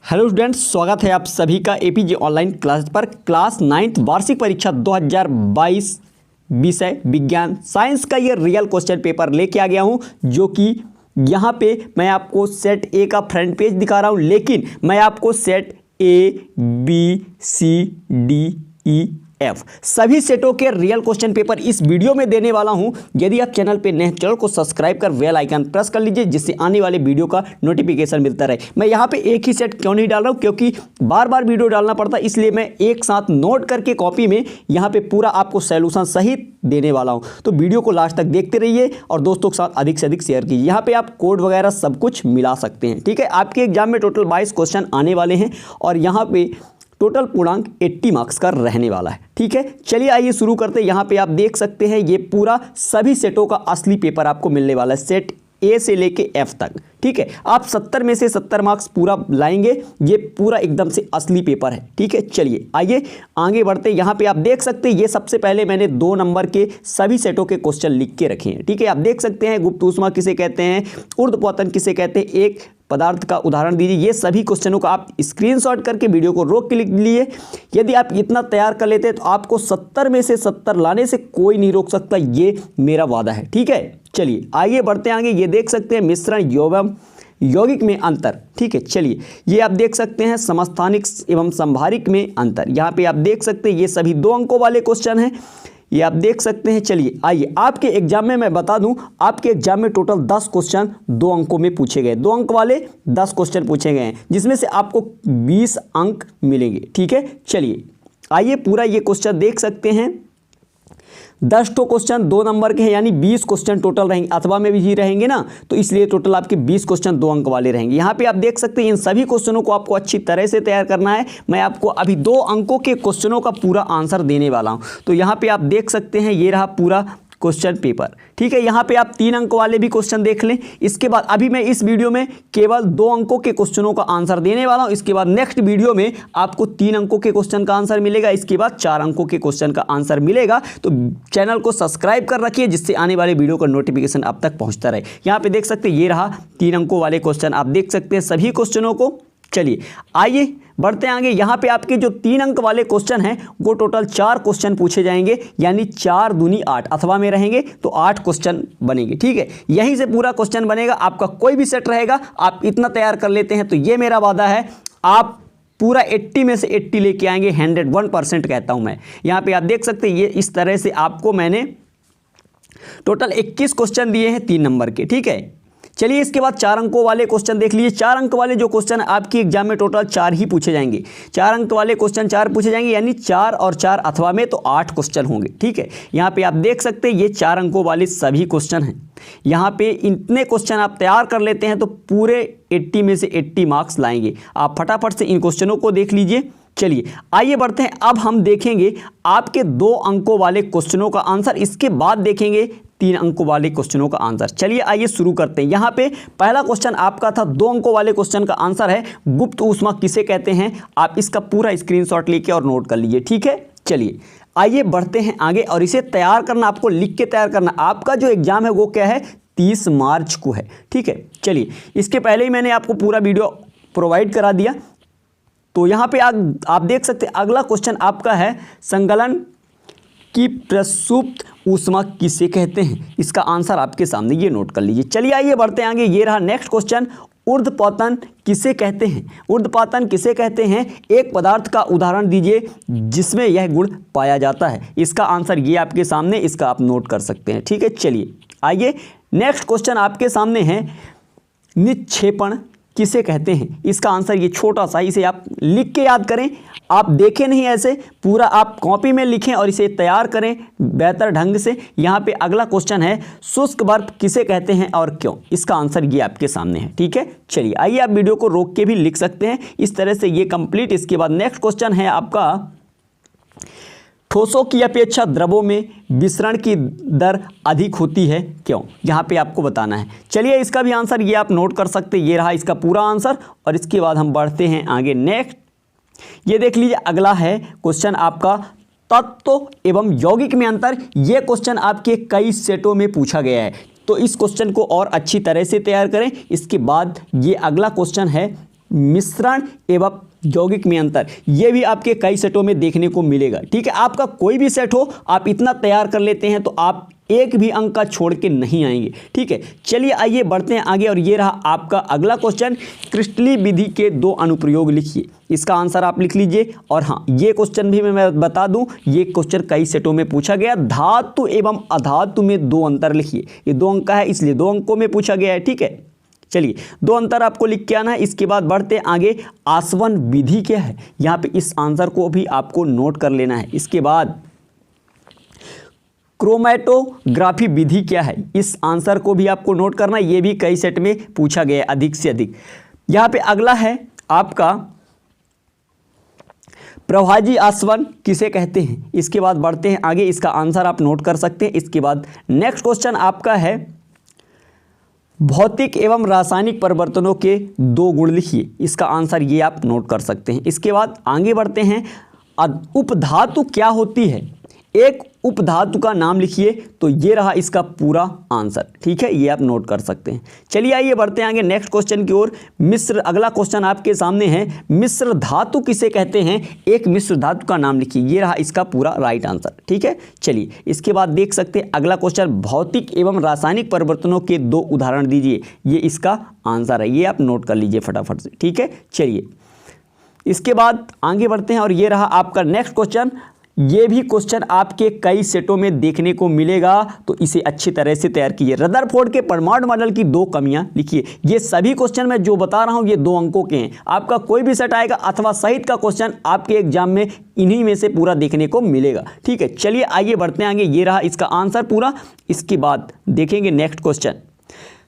Hello students, स्वागत है आप सभी का एपीजे ऑनलाइन क्लास पर। क्लास 9th वार्षिक परीक्षा 2022 विषय विज्ञान साइंस का ये रियल क्वेश्चन पेपर लेके आ गया हूँ, जो कि यहाँ पे मैं आपको सेट ए का फ्रंट पेज दिखा रहा हूँ, लेकिन मैं आपको set A B C D E F सभी सेटों के रियल क्वेश्चन पेपर इस वीडियो में देने वाला हूं। यदि आप चैनल पे नए हैं, चैनल को सब्सक्राइब कर बेल आइकन प्रेस कर लीजिए, जिससे आने वाले वीडियो का नोटिफिकेशन मिलता रहे। मैं यहां पे एक ही सेट क्यों नहीं डाल रहा हूं, क्योंकि बार बार वीडियो डालना पड़ता है, इसलिए मैं एक साथ नोट करके कॉपी में यहां पे पूरा आपको सॉल्यूशन सहित देने वाला हूं। तो वीडियो को लास्ट तक देखते रहिए और दोस्तों के साथ अधिक से अधिक शेयर कीजिए। यहाँ पे आप कोड वगैरह सब कुछ मिला सकते हैं, ठीक है। आपके एग्जाम में टोटल 22 क्वेश्चन आने वाले हैं और यहाँ पे टोटल पूर्णांक 80 मार्क्स का रहने वाला है, ठीक है। चलिए आइए शुरू करते हैं। यहाँ पे आप देख सकते हैं ये पूरा सभी सेटों का असली पेपर आपको मिलने वाला है, सेट ए से लेके एफ तक, ठीक है। आप 70 में से 70 मार्क्स पूरा लाएंगे, ये पूरा एकदम से असली पेपर है, ठीक है। चलिए आइए आगे बढ़ते हैं। यहाँ पे आप देख सकते हैं ये सबसे पहले मैंने 2 नंबर के सभी सेटों के क्वेश्चन लिख के रखे हैं, ठीक है। आप देख सकते हैं गुप्त ऊष्मा किसे कहते हैं, ऊर्ध्वपतन किसे कहते हैं, एक पदार्थ का उदाहरण दीजिए। ये सभी क्वेश्चनों का आप स्क्रीनशॉट करके वीडियो को रोक के लिख लिए। यदि आप इतना तैयार कर लेते हैं तो आपको 70 में से 70 लाने से कोई नहीं रोक सकता, ये मेरा वादा है, ठीक है। चलिए आइए बढ़ते हैं आगे। ये देख सकते हैं मिश्रण एवं यौगिक में अंतर, ठीक है। चलिए ये आप देख सकते हैं समस्थानिक एवं संभारिक में अंतर। यहाँ पे आप देख सकते हैं ये सभी 2 अंकों वाले क्वेश्चन हैं, ये आप देख सकते हैं। चलिए आइए आपके एग्जाम में मैं बता दूं, आपके एग्जाम में टोटल 10 क्वेश्चन 2 अंकों में पूछे गए, 2 अंक वाले 10 क्वेश्चन पूछे गए हैं, जिसमें से आपको 20 अंक मिलेंगे, ठीक है। चलिए आइए पूरा ये क्वेश्चन देख सकते हैं। 10 तो क्वेश्चन 2 नंबर के हैं, यानी 20 क्वेश्चन टोटल रहेंगे, अथवा में भी रहेंगे ना, तो इसलिए टोटल आपके 20 क्वेश्चन 2 अंक वाले रहेंगे। यहाँ पे आप देख सकते हैं इन सभी क्वेश्चनों को आपको अच्छी तरह से तैयार करना है। मैं आपको अभी 2 अंकों के क्वेश्चनों का पूरा आंसर देने वाला हूँ। तो यहाँ पे आप देख सकते हैं ये रहा पूरा क्वेश्चन पेपर, ठीक है। यहाँ पे आप 3 अंक वाले भी क्वेश्चन देख लें। इसके बाद अभी मैं इस वीडियो में केवल 2 अंकों के क्वेश्चनों का आंसर देने वाला हूँ। इसके बाद नेक्स्ट वीडियो में आपको 3 अंकों के क्वेश्चन का आंसर मिलेगा, इसके बाद 4 अंकों के क्वेश्चन का आंसर मिलेगा। तो चैनल को सब्सक्राइब कर रखिए, जिससे आने वाले वीडियो का नोटिफिकेशन आप तक पहुँचता रहे। यहाँ पे देख सकते हैं ये रहा 3 अंकों वाले क्वेश्चन, आप देख सकते हैं सभी क्वेश्चनों को। चलिए आइए बढ़ते हैं आगे। यहाँ पे आपके जो 3 अंक वाले क्वेश्चन हैं वो टोटल 4 क्वेश्चन पूछे जाएंगे, यानी 4 दूनी 8 अथवा में रहेंगे तो 8 क्वेश्चन बनेंगे, ठीक है। यहीं से पूरा क्वेश्चन बनेगा, आपका कोई भी सेट रहेगा। आप इतना तैयार कर लेते हैं तो ये मेरा वादा है, आप पूरा 80 में से 80 लेके आएंगे, 101% कहता हूँ मैं। यहाँ पे आप देख सकते हैं ये इस तरह से आपको मैंने टोटल 21 क्वेश्चन दिए हैं 3 नंबर के, ठीक है। चलिए इसके बाद 4 अंकों वाले क्वेश्चन देख लीजिए। 4 अंक वाले जो क्वेश्चन आपकी एग्जाम में टोटल 4 ही पूछे जाएंगे, 4 अंक वाले क्वेश्चन 4 पूछे जाएंगे, यानी 4 और 4 अथवा में तो 8 क्वेश्चन होंगे, ठीक है। यहाँ पे आप देख सकते हैं ये 4 अंकों वाले सभी क्वेश्चन हैं। यहाँ पे इतने क्वेश्चन आप तैयार कर लेते हैं तो पूरे 80 में से 80 मार्क्स लाएंगे। आप फटाफट से इन क्वेश्चनों को देख लीजिए। चलिए आइए बढ़ते हैं। अब हम देखेंगे आपके 2 अंकों वाले क्वेश्चनों का आंसर, इसके बाद देखेंगे 3 अंकों वाले क्वेश्चनों का आंसर। चलिए आइए शुरू करते हैं। यहाँ पे पहला क्वेश्चन आपका था 2 अंकों वाले क्वेश्चन का आंसर है गुप्त ऊष्मा किसे कहते हैं। आप इसका पूरा स्क्रीनशॉट लेके और नोट कर लीजिए, ठीक है। चलिए आइए बढ़ते हैं आगे, और इसे तैयार करना आपको लिख के तैयार करना। आपका जो एग्जाम है वो क्या है, 30 मार्च को है, ठीक है। चलिए इसके पहले ही मैंने आपको पूरा वीडियो प्रोवाइड करा दिया। तो यहाँ पे आप देख सकते हैं अगला क्वेश्चन आपका है संगलन की प्रसुप्त ऊष्मा किसे कहते हैं। इसका आंसर आपके सामने, ये नोट कर लीजिए। चलिए आइए बढ़ते हैं आगे। ये रहा नेक्स्ट क्वेश्चन, ऊर्ध्वपतन किसे कहते हैं। ऊर्ध्वपतन किसे कहते हैं, एक पदार्थ का उदाहरण दीजिए जिसमें यह गुण पाया जाता है। इसका आंसर ये आपके सामने, इसका आप नोट कर सकते हैं, ठीक है। चलिए आइए नेक्स्ट क्वेश्चन आपके सामने है, निक्षेपण किसे कहते हैं। इसका आंसर ये छोटा सा, इसे आप लिख के याद करें, आप देखें नहीं, ऐसे पूरा आप कॉपी में लिखें और इसे तैयार करें बेहतर ढंग से। यहाँ पे अगला क्वेश्चन है, शुष्क बर्फ किसे कहते हैं और क्यों। इसका आंसर ये आपके सामने है, ठीक है। चलिए आइए आप वीडियो को रोक के भी लिख सकते हैं, इस तरह से ये कंप्लीट। इसके बाद नेक्स्ट क्वेश्चन है आपका, ठोसों की अपेक्षा द्रवों में विसरण की दर अधिक होती है, क्यों। यहाँ पे आपको बताना है। चलिए इसका भी आंसर ये आप नोट कर सकते हैं, ये रहा इसका पूरा आंसर। और इसके बाद हम बढ़ते हैं आगे नेक्स्ट। ये देख लीजिए अगला है क्वेश्चन आपका, तत्व एवं यौगिक में अंतर। ये क्वेश्चन आपके कई सेटों में पूछा गया है, तो इस क्वेश्चन को और अच्छी तरह से तैयार करें। इसके बाद ये अगला क्वेश्चन है, मिश्रण एवं यौगिक में अंतर, ये भी आपके कई सेटों में देखने को मिलेगा। ठीक है, आपका कोई भी सेट हो, आप इतना तैयार कर लेते हैं तो आप एक भी अंक का छोड़ के नहीं आएंगे। ठीक है, चलिए आइए बढ़ते हैं आगे। और ये रहा आपका अगला क्वेश्चन, क्रिस्टली विधि के 2 अनुप्रयोग लिखिए। इसका आंसर आप लिख लीजिए। और हाँ, ये क्वेश्चन भी मैं बता दूं, ये क्वेश्चन कई सेटों में पूछा गया। धातु एवं अधातु में 2 अंतर लिखिए। ये 2 अंक का है, इसलिए 2 अंकों में पूछा गया है। ठीक है, चलिए 2 अंतर आपको लिख के आना है। इसके बाद बढ़ते आगे, आसवन विधि क्या है, यहाँ पे इस आंसर को भी आपको नोट कर लेना है। इसके बाद क्रोमैटोग्राफी विधि क्या है, इस आंसर को भी आपको नोट करना है। ये भी कई सेट में पूछा गया है अधिक से अधिक। यहाँ पे अगला है आपका प्रभाजी आसवन किसे कहते हैं। इसके बाद बढ़ते हैं आगे, इसका आंसर आप नोट कर सकते हैं। इसके बाद नेक्स्ट क्वेश्चन आपका है, भौतिक एवं रासायनिक परिवर्तनों के 2 गुण लिखिए। इसका आंसर ये आप नोट कर सकते हैं। इसके बाद आगे बढ़ते हैं, उपधातु क्या होती है, एक उपधातु का नाम लिखिए। तो ये रहा इसका पूरा आंसर। ठीक है, ये आप नोट कर सकते हैं। चलिए आइए बढ़ते हैं आगे नेक्स्ट क्वेश्चन की ओर। मिश्र, अगला क्वेश्चन आपके सामने है, मिश्र धातु किसे कहते हैं, एक मिश्र धातु का नाम लिखिए। ये रहा इसका पूरा राइट आंसर। ठीक है, चलिए इसके बाद देख सकते हैं अगला क्वेश्चन, भौतिक एवं रासायनिक परिवर्तनों के 2 उदाहरण दीजिए। ये इसका आंसर है, ये आप नोट कर लीजिए फटाफट से। ठीक है, चलिए इसके बाद आगे बढ़ते हैं। और ये रहा आपका नेक्स्ट क्वेश्चन। ये भी क्वेश्चन आपके कई सेटों में देखने को मिलेगा, तो इसे अच्छी तरह से तैयार कीजिए। रदरफोर्ड के परमाणु मॉडल की 2 कमियां लिखिए। ये सभी क्वेश्चन मैं जो बता रहा हूं ये 2 अंकों के हैं। आपका कोई भी सेट आएगा अथवा सहित का क्वेश्चन आपके एग्जाम में इन्हीं में से पूरा देखने को मिलेगा। ठीक है, चलिए आइए बढ़ते हैं आगे। ये रहा इसका आंसर पूरा। इसके बाद देखेंगे नेक्स्ट क्वेश्चन,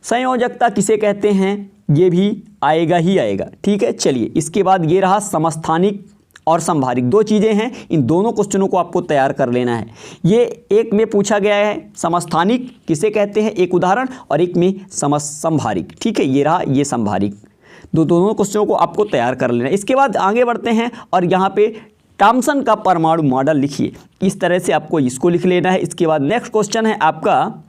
संयोजकता किसे कहते हैं, ये भी आएगा ही आएगा। ठीक है, चलिए इसके बाद ये रहा समस्थानिक और संभारिक, 2 चीज़ें हैं। इन दोनों क्वेश्चनों को आपको तैयार कर लेना है। ये एक में पूछा गया है, समस्थानिक किसे कहते हैं, एक उदाहरण, और एक में संभारिक। ठीक है, ये रहा ये संभारिक। दोनों क्वेश्चनों को आपको तैयार कर लेना है। इसके बाद आगे बढ़ते हैं और यहाँ पे थॉम्सन का परमाणु मॉडल लिखिए। इस तरह से आपको इसको लिख लेना है। इसके बाद नेक्स्ट क्वेश्चन है आपका,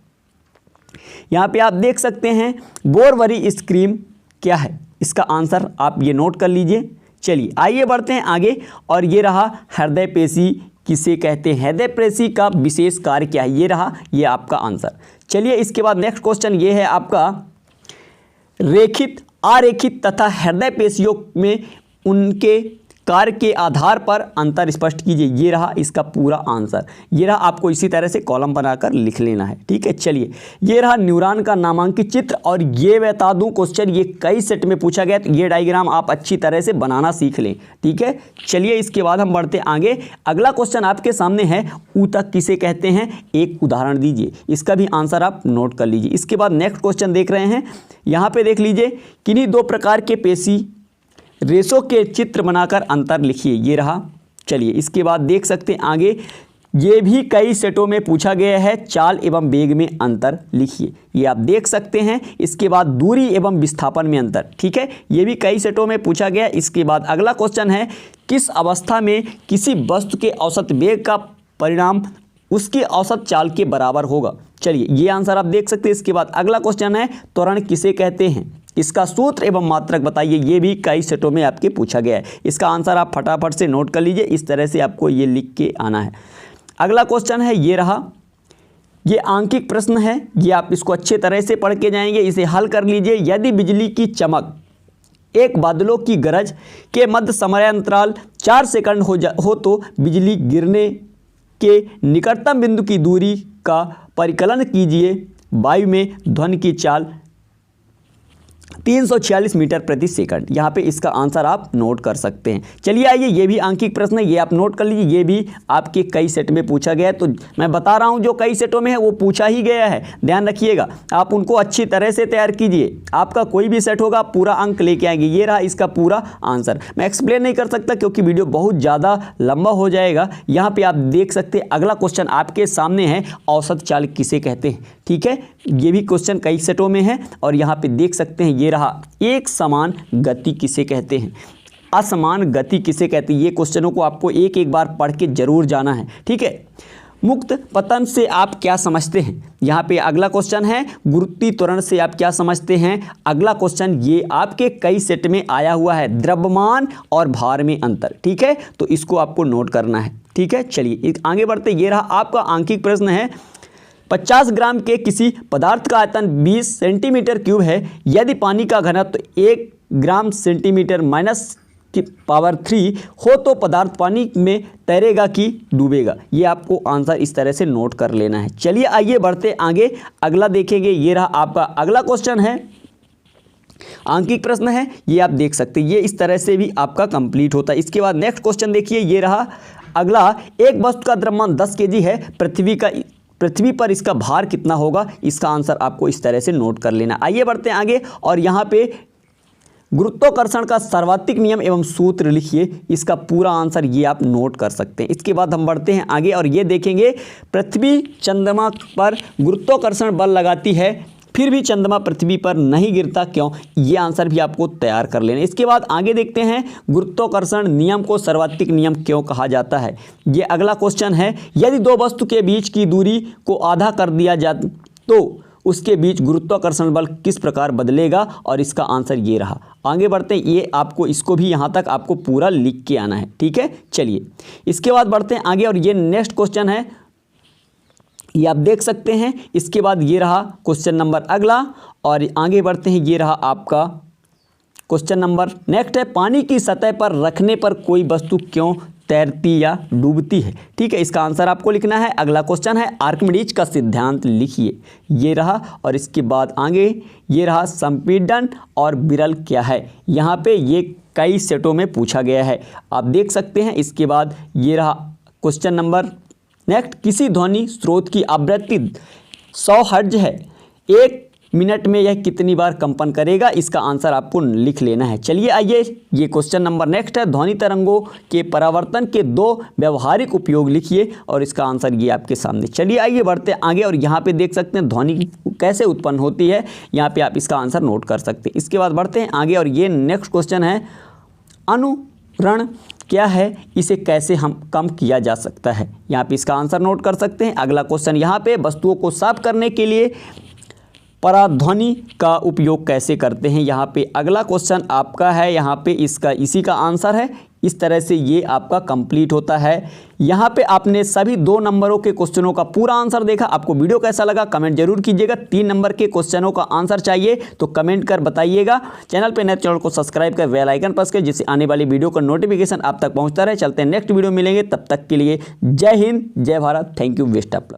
यहाँ पे आप देख सकते हैं, बोरवरी स्क्रीम क्या है, इसका आंसर आप ये नोट कर लीजिए। चलिए आइए बढ़ते हैं आगे। और ये रहा हृदय पेशी किसे कहते हैं, हृदय पेशी का विशेष कार्य क्या है, ये रहा ये आपका आंसर। चलिए इसके बाद नेक्स्ट क्वेश्चन ये है आपका, रेखित, आरेखित तथा हृदय पेशियों में उनके कार्य के आधार पर अंतर स्पष्ट कीजिए। ये रहा इसका पूरा आंसर। ये रहा, आपको इसी तरह से कॉलम बनाकर लिख लेना है। ठीक है, चलिए ये रहा न्यूरॉन का नामांकित चित्र। और ये बता दूं क्वेश्चन ये कई सेट में पूछा गया, तो ये डायग्राम आप अच्छी तरह से बनाना सीख लें। ठीक है, चलिए इसके बाद हम बढ़ते आगे। अगला क्वेश्चन आपके सामने है, ऊतक किसे कहते हैं, एक उदाहरण दीजिए। इसका भी आंसर आप नोट कर लीजिए। इसके बाद नेक्स्ट क्वेश्चन देख रहे हैं, यहाँ पे देख लीजिए, किन्हीं 2 प्रकार के पेशी रेशों के चित्र बनाकर अंतर लिखिए। ये रहा। चलिए इसके बाद देख सकते हैं आगे, ये भी कई सेटों में पूछा गया है, चाल एवं वेग में अंतर लिखिए। ये आप देख सकते हैं। इसके बाद दूरी एवं विस्थापन में अंतर। ठीक है, ये भी कई सेटों में पूछा गया। इसके बाद अगला क्वेश्चन है, किस अवस्था में किसी वस्तु के औसत वेग का परिणाम उसकी औसत चाल के बराबर होगा। चलिए ये आंसर आप देख सकते हैं। इसके बाद अगला क्वेश्चन है, त्वरण किसे कहते हैं, इसका सूत्र एवं मात्रक बताइए। ये भी कई सेटों में आपके पूछा गया है। इसका आंसर आप फटाफट से नोट कर लीजिए। इस तरह से आपको ये लिख के आना है। अगला क्वेश्चन है, ये रहा, ये आंकिक प्रश्न है। ये आप इसको अच्छे तरह से पढ़ के जाएंगे, इसे हल कर लीजिए। यदि बिजली की चमक एक बादलों की गरज के मध्य समयांतराल 4 सेकंड हो तो बिजली गिरने के निकटतम बिंदु की दूरी का परिकलन कीजिए। वायु में ध्वनि की चाल 346 मीटर प्रति सेकंड। यहाँ पे इसका आंसर आप नोट कर सकते हैं। चलिए आइए, ये भी आंकिक प्रश्न है, ये आप नोट कर लीजिए। ये भी आपके कई सेट में पूछा गया है, तो मैं बता रहा हूँ जो कई सेटों में है वो पूछा ही गया है। ध्यान रखिएगा, आप उनको अच्छी तरह से तैयार कीजिए। आपका कोई भी सेट होगा पूरा अंक लेके आएंगे। ये रहा इसका पूरा आंसर। मैं एक्सप्लेन नहीं कर सकता क्योंकि वीडियो बहुत ज़्यादा लंबा हो जाएगा। यहाँ पर आप देख सकते हैं अगला क्वेश्चन आपके सामने है, औसत चाल किसे कहते हैं। ठीक है, ये भी क्वेश्चन कई सेटों में है। और यहाँ पे देख सकते हैं, ये रहा, एक समान गति किसे कहते हैं, असमान गति किसे कहते हैं। ये क्वेश्चनों को आपको एक एक बार पढ़ के जरूर जाना है। ठीक है, मुक्त पतन से आप क्या समझते हैं? यहाँ पे अगला क्वेश्चन है गुरुत्वीय त्वरण से आप क्या समझते हैं? अगला क्वेश्चन ये आपके कई सेट में आया हुआ है, द्रव्यमान और भार में अंतर। ठीक है, तो इसको आपको नोट करना है। ठीक है, चलिए आगे बढ़ते। ये रहा आपका आंकिक प्रश्न है, 50 ग्राम के किसी पदार्थ का आयतन 20 सेंटीमीटर क्यूब है। यदि पानी का घनत्व 1 ग्राम सेंटीमीटर माइनस की पावर 3 हो तो पदार्थ पानी में तैरेगा कि डूबेगा? ये आपको आंसर इस तरह से नोट कर लेना है। चलिए आइए बढ़ते आगे, अगला देखेंगे। ये रहा आपका अगला क्वेश्चन है, आंकिक प्रश्न है, ये आप देख सकते हैं। ये इस तरह से भी आपका कंप्लीट होता है। इसके बाद नेक्स्ट क्वेश्चन देखिए, ये रहा अगला, एक वस्तु का द्रव्यमान 10 kg है, पृथ्वी पर इसका भार कितना होगा? इसका आंसर आपको इस तरह से नोट कर लेना। आइए बढ़ते हैं आगे, और यहाँ पे गुरुत्वाकर्षण का सर्वाधिक नियम एवं सूत्र लिखिए। इसका पूरा आंसर ये आप नोट कर सकते हैं। इसके बाद हम बढ़ते हैं आगे और ये देखेंगे, पृथ्वी चंद्रमा पर गुरुत्वाकर्षण बल लगाती है, फिर भी चंद्रमा पृथ्वी पर नहीं गिरता, क्यों? ये आंसर भी आपको तैयार कर लेना। इसके बाद आगे देखते हैं, गुरुत्वाकर्षण नियम को सर्वाधिक नियम क्यों कहा जाता है? ये अगला क्वेश्चन है, यदि दो वस्तु के बीच की दूरी को आधा कर दिया जाए तो उसके बीच गुरुत्वाकर्षण बल किस प्रकार बदलेगा? और इसका आंसर ये रहा। आगे बढ़ते हैं, ये आपको इसको भी यहाँ तक आपको पूरा लिख के आना है। ठीक है, चलिए इसके बाद बढ़ते हैं आगे, और ये नेक्स्ट क्वेश्चन है, ये आप देख सकते हैं। इसके बाद ये रहा क्वेश्चन नंबर अगला, और आगे बढ़ते हैं। ये रहा आपका क्वेश्चन नंबर नेक्स्ट है, पानी की सतह पर रखने पर कोई वस्तु क्यों तैरती या डूबती है? ठीक है, इसका आंसर आपको लिखना है। अगला क्वेश्चन है, आर्किमिडीज का सिद्धांत लिखिए। ये रहा, और इसके बाद आगे ये रहा, संपीड़न और विरल क्या है? यहाँ पे ये कई सेटों में पूछा गया है, आप देख सकते हैं। इसके बाद ये रहा क्वेश्चन नंबर नेक्स्ट, किसी ध्वनि स्रोत की आवृत्ति 100 हर्ट्ज है, 1 मिनट में यह कितनी बार कंपन करेगा? इसका आंसर आपको लिख लेना है। चलिए आइए, ये क्वेश्चन नंबर नेक्स्ट है, ध्वनि तरंगों के परावर्तन के 2 व्यवहारिक उपयोग लिखिए, और इसका आंसर ये आपके सामने। चलिए आइए बढ़ते आगे, और यहाँ पे देख सकते हैं ध्वनि कैसे उत्पन्न होती है, यहाँ पे आप इसका आंसर नोट कर सकते हैं। इसके बाद बढ़ते हैं आगे, और ये नेक्स्ट क्वेश्चन है, अनुरण क्या है, इसे कैसे हम कम किया जा सकता है? यहाँ पे इसका आंसर नोट कर सकते हैं। अगला क्वेश्चन यहाँ पे, वस्तुओं को साफ करने के लिए पराध्वनि का उपयोग कैसे करते हैं? यहाँ पे अगला क्वेश्चन आपका है, यहाँ पे इसी का आंसर है। इस तरह से ये आपका कंप्लीट होता है। यहाँ पे आपने सभी 2 नंबरों के क्वेश्चनों का पूरा आंसर देखा। आपको वीडियो कैसा लगा कमेंट जरूर कीजिएगा। 3 नंबर के क्वेश्चनों का आंसर चाहिए तो कमेंट कर बताइएगा। चैनल पे नए, चैनल को सब्सक्राइब कर बेल आइकन प्रेस करें, जिससे आने वाली वीडियो का नोटिफिकेशन आप तक पहुँचता रहे। चलते हैं नेक्स्ट वीडियो मिलेंगे, तब तक के लिए जय हिंद, जय Bharat, thank you, best of luck.